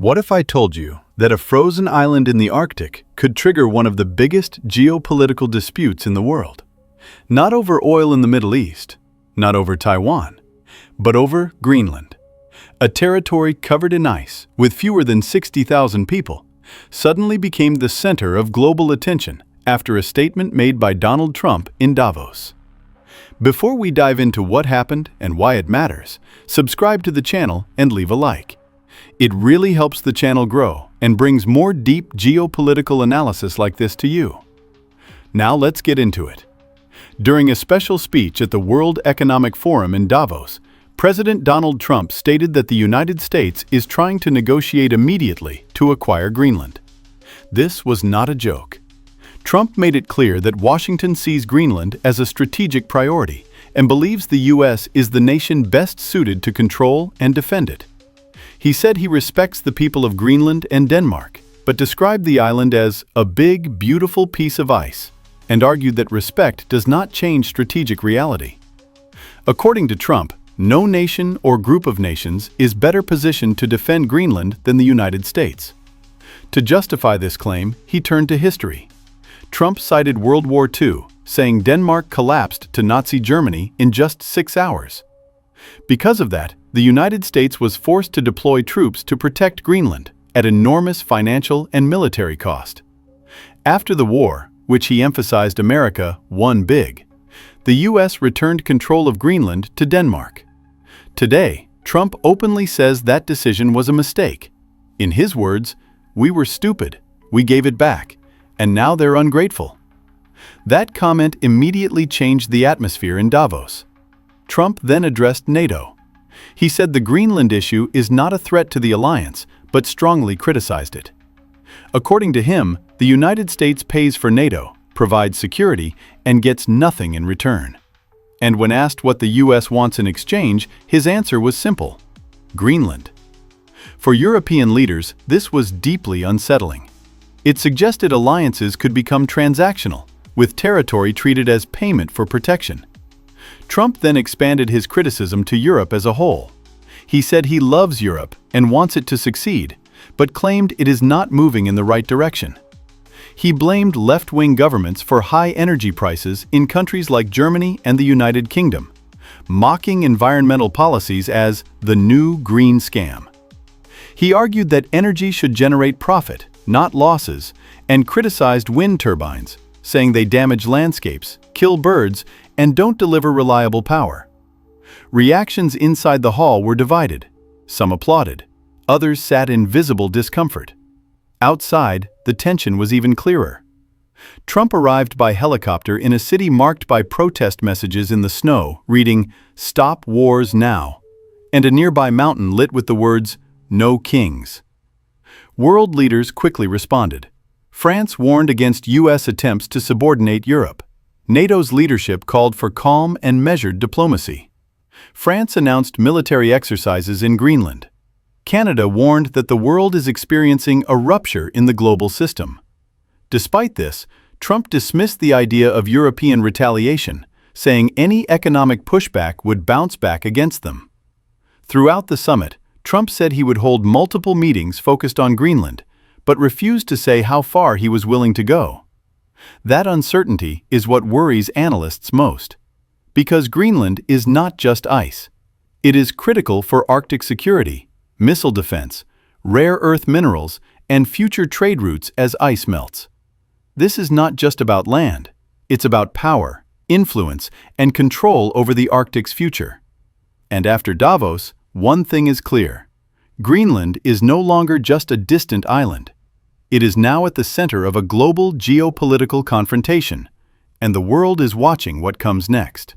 What if I told you that a frozen island in the Arctic could trigger one of the biggest geopolitical disputes in the world? Not over oil in the Middle East, not over Taiwan, but over Greenland. A territory covered in ice with fewer than 60,000 people suddenly became the center of global attention after a statement made by Donald Trump in Davos. Before we dive into what happened and why it matters, subscribe to the channel and leave a like. It really helps the channel grow and brings more deep geopolitical analysis like this to you. Now let's get into it. During a special speech at the World Economic Forum in Davos, President Donald Trump stated that the United States is trying to negotiate immediately to acquire Greenland. This was not a joke. Trump made it clear that Washington sees Greenland as a strategic priority and believes the U.S. is the nation best suited to control and defend it. He said he respects the people of Greenland and Denmark, but described the island as a big, beautiful piece of ice, and argued that respect does not change strategic reality. According to Trump, no nation or group of nations is better positioned to defend Greenland than the United States. To justify this claim, he turned to history. Trump cited World War II, saying Denmark collapsed to Nazi Germany in just 6 hours. Because of that, the United States was forced to deploy troops to protect Greenland at enormous financial and military cost. After the war, which he emphasized America won big, the U.S. returned control of Greenland to Denmark. Today, Trump openly says that decision was a mistake. In his words, "We were stupid, we gave it back, and now they're ungrateful." That comment immediately changed the atmosphere in Davos. Trump then addressed NATO. He said the Greenland issue is not a threat to the alliance, but strongly criticized it. According to him, the United States pays for NATO, provides security, and gets nothing in return. And when asked what the U.S. wants in exchange, his answer was simple: Greenland. For European leaders, this was deeply unsettling. It suggested alliances could become transactional, with territory treated as payment for protection. Trump then expanded his criticism to Europe as a whole. He said he loves Europe and wants it to succeed, but claimed it is not moving in the right direction. He blamed left-wing governments for high energy prices in countries like Germany and the United Kingdom, mocking environmental policies as the new green scam. He argued that energy should generate profit, not losses, and criticized wind turbines, saying they damage landscapes, kill birds, and don't deliver reliable power. Reactions inside the hall were divided. Some applauded. Others sat in visible discomfort. Outside, the tension was even clearer. Trump arrived by helicopter in a city marked by protest messages in the snow, reading, "Stop Wars Now," and a nearby mountain lit with the words, "No Kings." World leaders quickly responded. France warned against U.S. attempts to subordinate Europe. NATO's leadership called for calm and measured diplomacy. France announced military exercises in Greenland. Canada warned that the world is experiencing a rupture in the global system. Despite this, Trump dismissed the idea of European retaliation, saying any economic pushback would bounce back against them. Throughout the summit, Trump said he would hold multiple meetings focused on Greenland, but refused to say how far he was willing to go. That uncertainty is what worries analysts most. Because Greenland is not just ice. It is critical for Arctic security, missile defense, rare earth minerals, and future trade routes as ice melts. This is not just about land. It's about power, influence, and control over the Arctic's future. And after Davos, one thing is clear. Greenland is no longer just a distant island. It is now at the center of a global geopolitical confrontation, and the world is watching what comes next.